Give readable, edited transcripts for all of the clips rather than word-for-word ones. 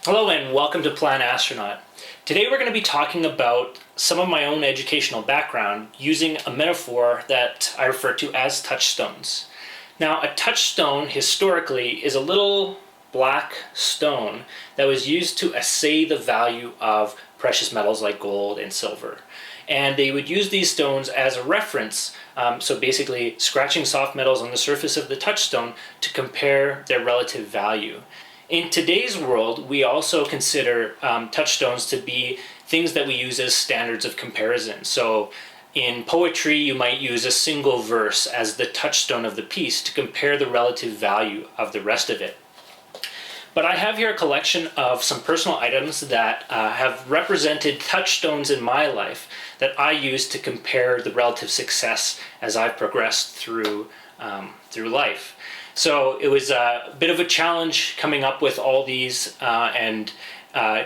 Hello and welcome to Plan Astronaut. Today we're going to be talking about some of my own educational background using a metaphor that I refer to as touchstones. Now, a touchstone historically is a little black stone that was used to assay the value of precious metals like gold and silver. And they would use these stones as a reference, so basically scratching soft metals on the surface of the touchstone to compare their relative value. In today's world, we also consider touchstones to be things that we use as standards of comparison. So in poetry, you might use a single verse as the touchstone of the piece to compare the relative value of the rest of it. But I have here a collection of some personal items that have represented touchstones in my life that I use to compare the relative success as I've progressed through life. So it was a bit of a challenge coming up with all these and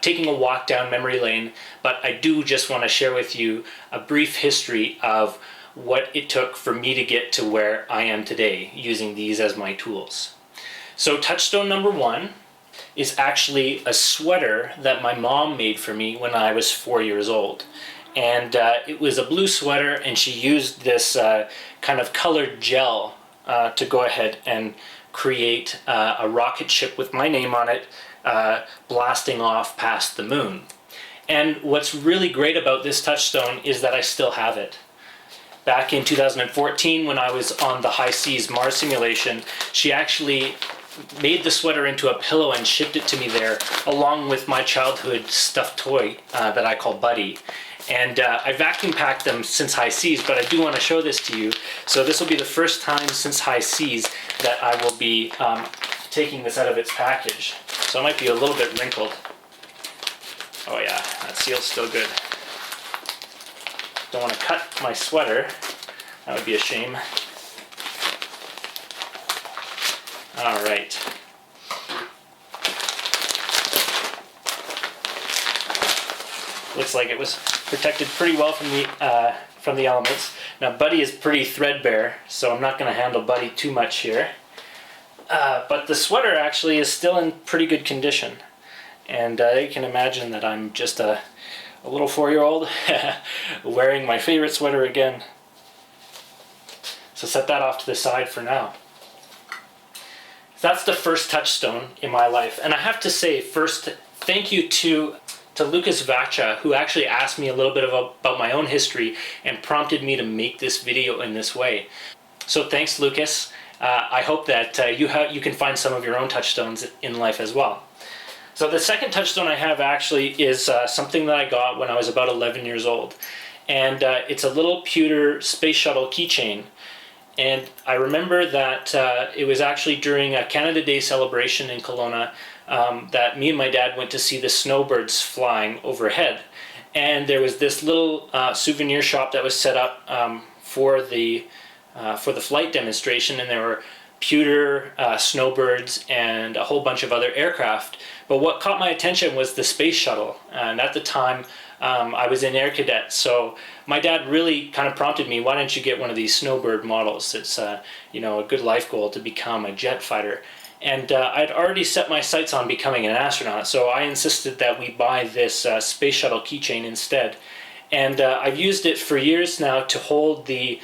taking a walk down memory lane, but I do just want to share with you a brief history of what it took for me to get to where I am today using these as my tools. So touchstone number one is actually a sweater that my mom made for me when I was 4 years old. And it was a blue sweater, and she used this kind of colored gel to go ahead and create a rocket ship with my name on it, blasting off past the moon. And what's really great about this touchstone is that I still have it. Back in 2014, when I was on the high seas Mars simulation, she actually made the sweater into a pillow and shipped it to me there, along with my childhood stuffed toy that I call Buddy. And I vacuum packed them since high seas, but I do want to show this to you. So this will be the first time since high seas that I will be taking this out of its package. So it might be a little bit wrinkled. Oh yeah, that seal's still good. Don't want to cut my sweater. That would be a shame. All right. Looks like it was protected pretty well from the elements. Now Buddy is pretty threadbare, so I'm not going to handle Buddy too much here. But the sweater actually is still in pretty good condition. And you can imagine that I'm just a little 4-year-old wearing my favorite sweater again. So set that off to the side for now. That's the first touchstone in my life. And I have to say first, thank you to Lucas Vacha, who actually asked me a little bit about my own history and prompted me to make this video in this way. So thanks, Lucas. I hope that you can find some of your own touchstones in life as well. So the second touchstone I have actually is something that I got when I was about 11 years old. And it's a little pewter space shuttle keychain. And I remember that it was actually during a Canada Day celebration in Kelowna that me and my dad went to see the snowbirds flying overhead. And there was this little souvenir shop that was set up for the flight demonstration, and there were pewter snowbirds and a whole bunch of other aircraft. But what caught my attention was the space shuttle, and at the time I was in Air Cadet, so my dad really kind of prompted me, why don't you get one of these snowbird models? It's a good life goal to become a jet fighter. And I'd already set my sights on becoming an astronaut, so I insisted that we buy this space shuttle keychain instead. And I've used it for years now to hold the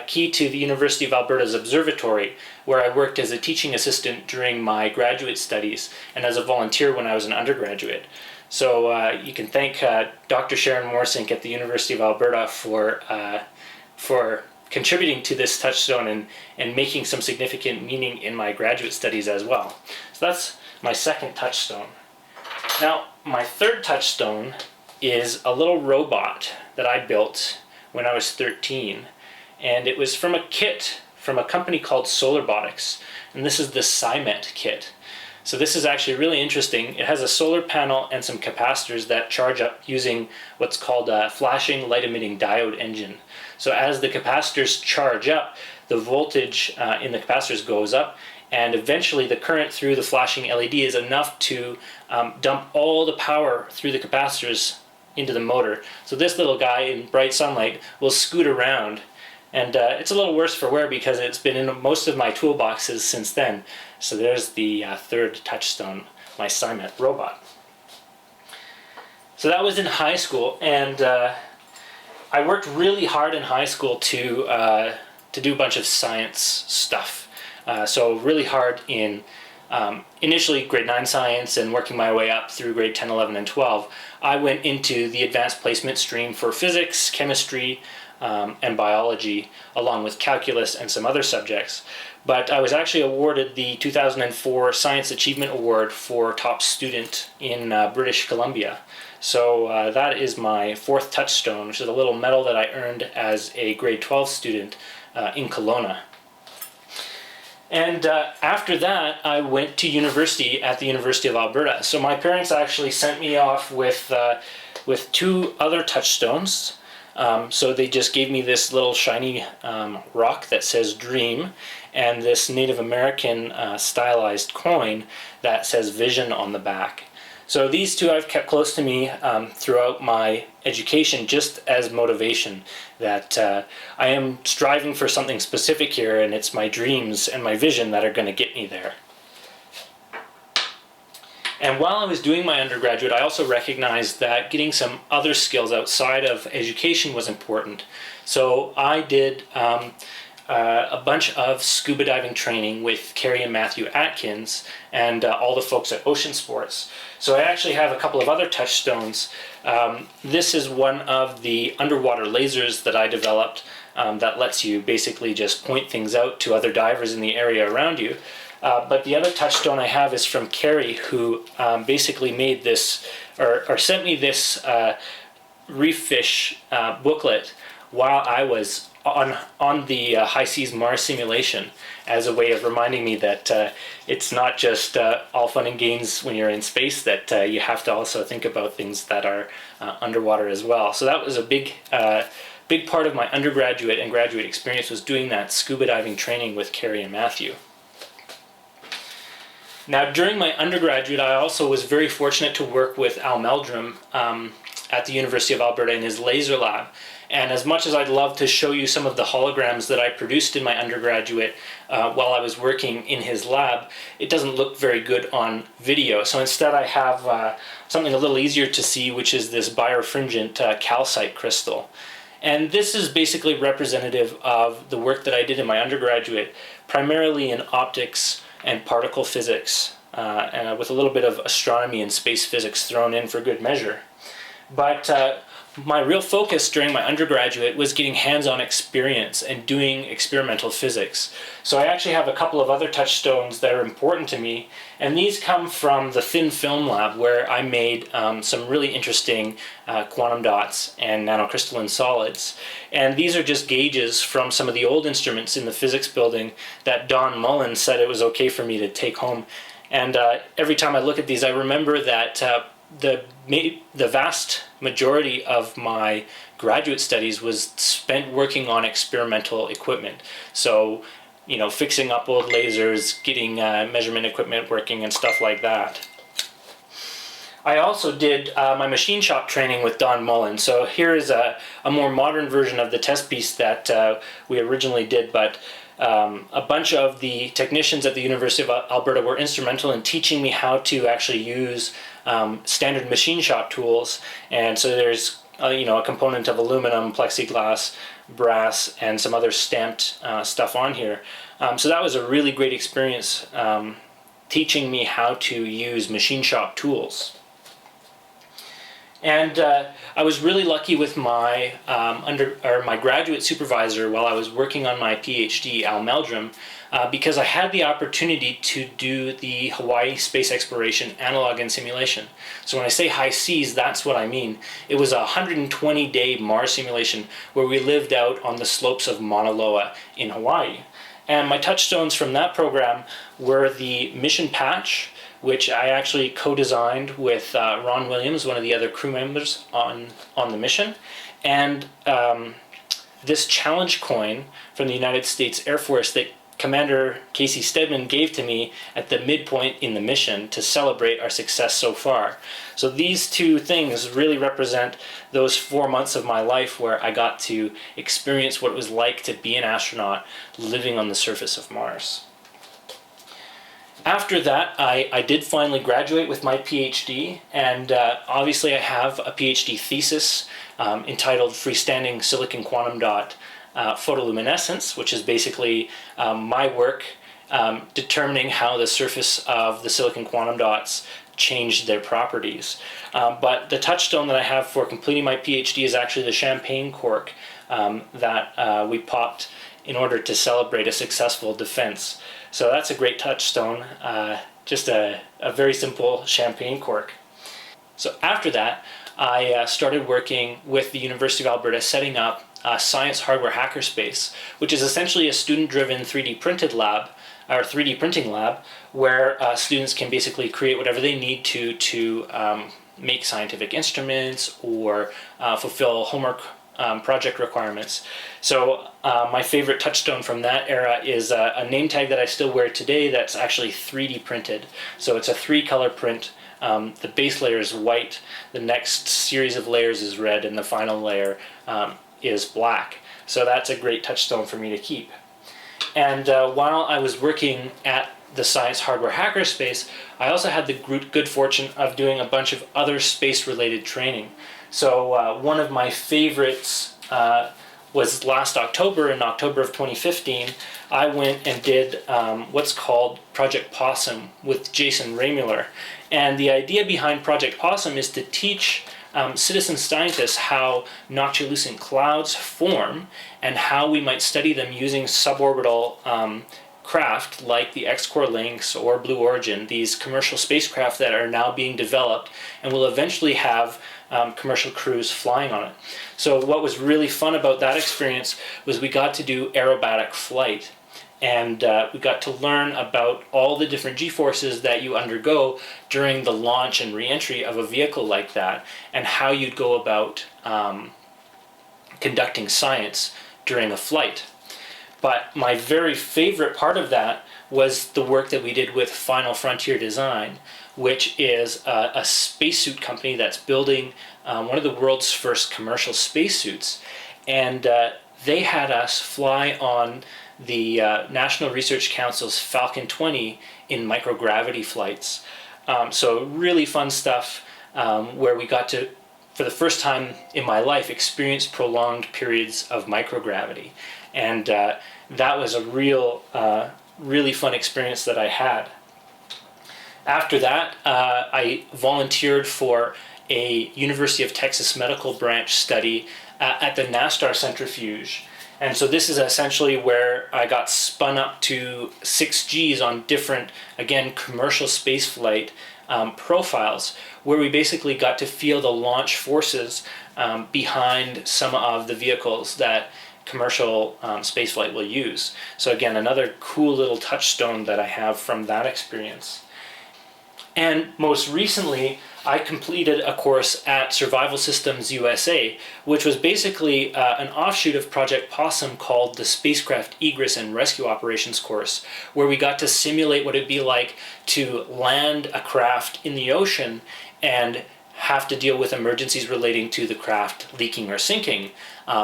key to the University of Alberta's observatory, where I worked as a teaching assistant during my graduate studies and as a volunteer when I was an undergraduate. So you can thank Dr. Sharon Morsink at the University of Alberta for contributing to this touchstone and making some significant meaning in my graduate studies as well. So that's my second touchstone. Now, my third touchstone is a little robot that I built when I was 13. And it was from a kit from a company called Solarbotics. And this is the SciMet kit. So this is actually really interesting. It has a solar panel and some capacitors that charge up using what's called a flashing light-emitting diode engine. So as the capacitors charge up, the voltage in the capacitors goes up, and eventually the current through the flashing LED is enough to dump all the power through the capacitors into the motor. So this little guy in bright sunlight will scoot around, and it's a little worse for wear because it's been in most of my toolboxes since then. So there's the third touchstone, my SciMet robot. So that was in high school, and I worked really hard in high school to do a bunch of science stuff. So really hard in initially grade 9 science, and working my way up through grade 10, 11, and 12. I went into the advanced placement stream for physics, chemistry, and biology, along with calculus and some other subjects. But I was actually awarded the 2004 Science Achievement Award for top student in British Columbia. So that is my 4th touchstone, which is a little medal that I earned as a grade 12 student in Kelowna. And after that, I went to university at the University of Alberta. So my parents actually sent me off with 2 other touchstones. So they just gave me this little shiny rock that says Dream, and this Native American stylized coin that says Vision on the back. So these 2 I've kept close to me throughout my education, just as motivation that I am striving for something specific here, and it's my dreams and my vision that are going to get me there. And while I was doing my undergraduate, I also recognized that getting some other skills outside of education was important. So I did a bunch of scuba diving training with Carrie and Matthew Atkins and all the folks at Ocean Sports. So I actually have a couple of other touchstones. This is one of the underwater lasers that I developed that lets you basically just point things out to other divers in the area around you. But the other touchstone I have is from Carrie, who basically made this, or sent me this reef fish booklet while I was on the High Seas Mars simulation, as a way of reminding me that it's not just all fun and games when you're in space, that you have to also think about things that are underwater as well. So that was a big part of my undergraduate and graduate experience, was doing that scuba diving training with Carrie and Matthew. Now, during my undergraduate, I also was very fortunate to work with Al Meldrum at the University of Alberta in his laser lab. And as much as I'd love to show you some of the holograms that I produced in my undergraduate while I was working in his lab, it doesn't look very good on video. So instead I have something a little easier to see, which is this birefringent calcite crystal. And this is basically representative of the work that I did in my undergraduate, primarily in optics and particle physics, and with a little bit of astronomy and space physics thrown in for good measure. But my real focus during my undergraduate was getting hands-on experience and doing experimental physics. So I actually have a couple of other touchstones that are important to me, and these come from the thin film lab, where I made some really interesting quantum dots and nanocrystalline solids. And these are just gauges from some of the old instruments in the physics building that Don Mullen said it was okay for me to take home. And every time I look at these, I remember that the vast majority of my graduate studies was spent working on experimental equipment. So, you know, fixing up old lasers, getting measurement equipment working and stuff like that. I also did my machine shop training with Don Mullen. So here is a more modern version of the test piece that we originally did, but a bunch of the technicians at the University of Alberta were instrumental in teaching me how to actually use standard machine shop tools. And so there's a component of aluminum, plexiglass, brass, and some other stamped stuff on here. So that was a really great experience, teaching me how to use machine shop tools. And I was really lucky with my my graduate supervisor while I was working on my PhD, Al Meldrum, because I had the opportunity to do the Hawaii space exploration analog and simulation. So when I say high seas, that's what I mean. It was a 120-day Mars simulation where we lived out on the slopes of Mauna Loa in Hawaii. And my touchstones from that program were the mission patch, which I actually co-designed with Ron Williams, one of the other crew members on the mission, and this challenge coin from the United States Air Force that Commander Casey Stedman gave to me at the midpoint in the mission to celebrate our success so far. So these two things really represent those 4 months of my life where I got to experience what it was like to be an astronaut living on the surface of Mars. After that, I did finally graduate with my PhD, and obviously I have a PhD thesis entitled Freestanding Silicon Quantum Dot Photoluminescence, which is basically my work determining how the surface of the silicon quantum dots changed their properties. But the touchstone that I have for completing my PhD is actually the champagne cork that we popped in order to celebrate a successful defense. So that's a great touchstone, just a very simple champagne cork. So after that, I started working with the University of Alberta setting up a science hardware hackerspace, which is essentially a student-driven 3D printed lab, or 3D printing lab, where students can basically create whatever they need to make scientific instruments or fulfill homework project requirements. So my favorite touchstone from that era is a name tag that I still wear today that's actually 3D printed. So it's a 3-color print. The base layer is white, the next series of layers is red, and the final layer is black. So that's a great touchstone for me to keep. And while I was working at the Science Hardware Hackerspace, I also had the good fortune of doing a bunch of other space-related training. So one of my favorites was last October, in October of 2015, I went and did what's called Project Possum with Jason Raymuller. And the idea behind Project Possum is to teach citizen scientists how noctilucent clouds form and how we might study them using suborbital craft like the X-Core Lynx or Blue Origin, these commercial spacecraft that are now being developed and will eventually have commercial crews flying on it. So what was really fun about that experience was we got to do aerobatic flight. And we got to learn about all the different G-forces that you undergo during the launch and re-entry of a vehicle like that, and how you'd go about conducting science during a flight. But my very favorite part of that was the work that we did with Final Frontier Design, which is a spacesuit company that's building one of the world's first commercial spacesuits. And they had us fly on the National Research Council's Falcon 20 in microgravity flights. So really fun stuff where we got to, for the first time in my life, experience prolonged periods of microgravity. And that was a really fun experience that I had. After that, I volunteered for a University of Texas medical branch study at the NASCAR centrifuge. And so this is essentially where I got spun up to 6 Gs on different, again, commercial spaceflight profiles, where we basically got to feel the launch forces behind some of the vehicles that commercial spaceflight will use. So again, another cool little touchstone that I have from that experience. And most recently, I completed a course at Survival Systems USA, which was basically an offshoot of Project Possum called the Spacecraft Egress and Rescue Operations course, where we got to simulate what it'd be like to land a craft in the ocean and have to deal with emergencies relating to the craft leaking or sinking.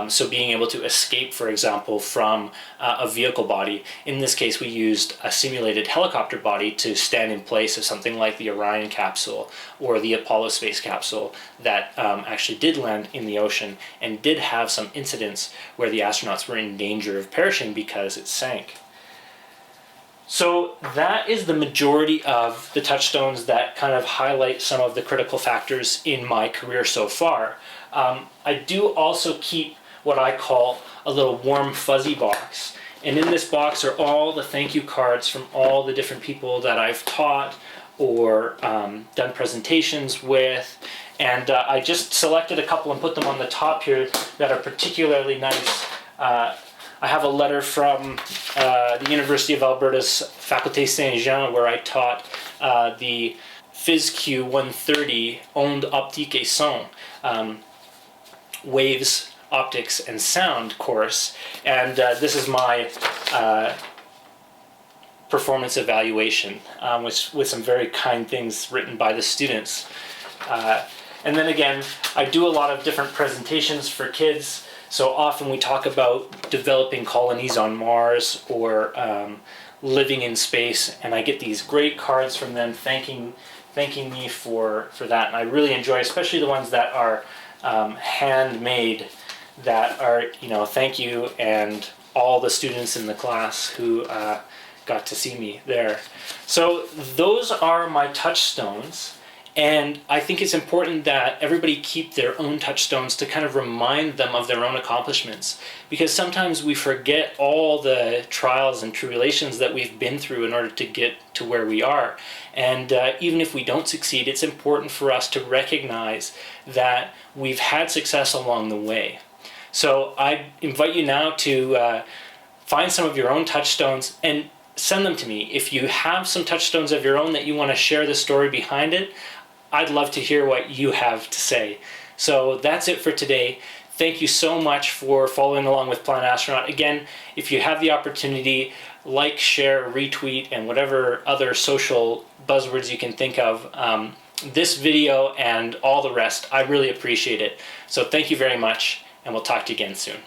So being able to escape, for example, from a vehicle body. In this case, we used a simulated helicopter body to stand in place of something like the Orion capsule or the Apollo space capsule that actually did land in the ocean and did have some incidents where the astronauts were in danger of perishing because it sank. So that is the majority of the touchstones that kind of highlight some of the critical factors in my career so far. I do also keep what I call a little warm fuzzy box. And in this box are all the thank you cards from all the different people that I've taught or done presentations with. And I just selected a couple and put them on the top here that are particularly nice. I have a letter from the University of Alberta's Faculté Saint-Jean where I taught the PhysQ 130 Ondes Optiques et Son, Waves, Optics, and Sound course. And this is my performance evaluation with some very kind things written by the students. And then again, I do a lot of different presentations for kids. So often we talk about developing colonies on Mars or living in space, and I get these great cards from them thanking me for that. And I really enjoy, especially the ones that are handmade, that are, you know, thank you, and all the students in the class who got to see me there. So those are my touchstones. And I think it's important that everybody keep their own touchstones to kind of remind them of their own accomplishments. Because sometimes we forget all the trials and tribulations that we've been through in order to get to where we are. And even if we don't succeed, it's important for us to recognize that we've had success along the way. So I invite you now to find some of your own touchstones and send them to me. If you have some touchstones of your own that you want to share the story behind it, I'd love to hear what you have to say. So that's it for today. Thank you so much for following along with Planet Astronaut. Again, if you have the opportunity, like, share, retweet, and whatever other social buzzwords you can think of, this video and all the rest. I really appreciate it. So thank you very much, and we'll talk to you again soon.